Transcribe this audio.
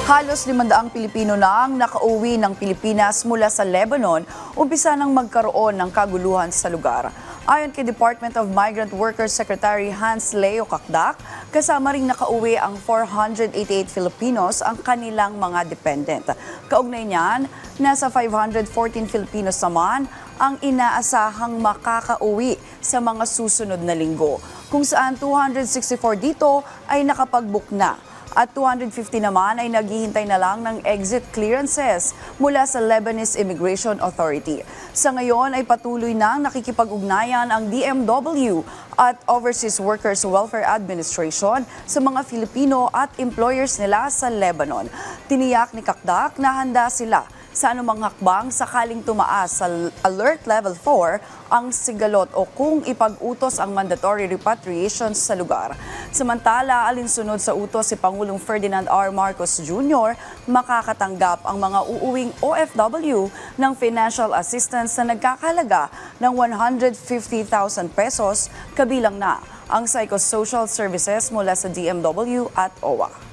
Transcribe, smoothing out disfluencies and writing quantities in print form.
Halos 500 Pilipino na ang nakauwi ng Pilipinas mula sa Lebanon, umpisa nang magkaroon ng kaguluhan sa lugar. Ayon kay Department of Migrant Workers Secretary Hans Leo Kakdak, kasama ring nakauwi ang 488 Filipinos ang kanilang mga dependent. Kaugnay niyan, nasa 514 Filipinos naman ang inaasahang makakauwi sa mga susunod na linggo, kung saan 264 dito ay nakapag-book na. At 250 naman ay naghihintay na lang ng exit clearances mula sa Lebanese Immigration Authority. Sa ngayon ay patuloy nang nakikipag-ugnayan ang DMW at Overseas Workers Welfare Administration sa mga Filipino at employers nila sa Lebanon. Tiniyak ni Kakdak na handa sila sa anumang hakbang sakaling tumaas sa Alert Level 4 ang sigalot o kung ipag-utos ang mandatory repatriation sa lugar. Samantala, alinsunod sa utos si Pangulong Ferdinand R. Marcos Jr., makakatanggap ang mga uuwing OFW ng financial assistance na nagkakahalaga ng 150,000 pesos, kabilang na ang psychosocial services mula sa DMW at OWA.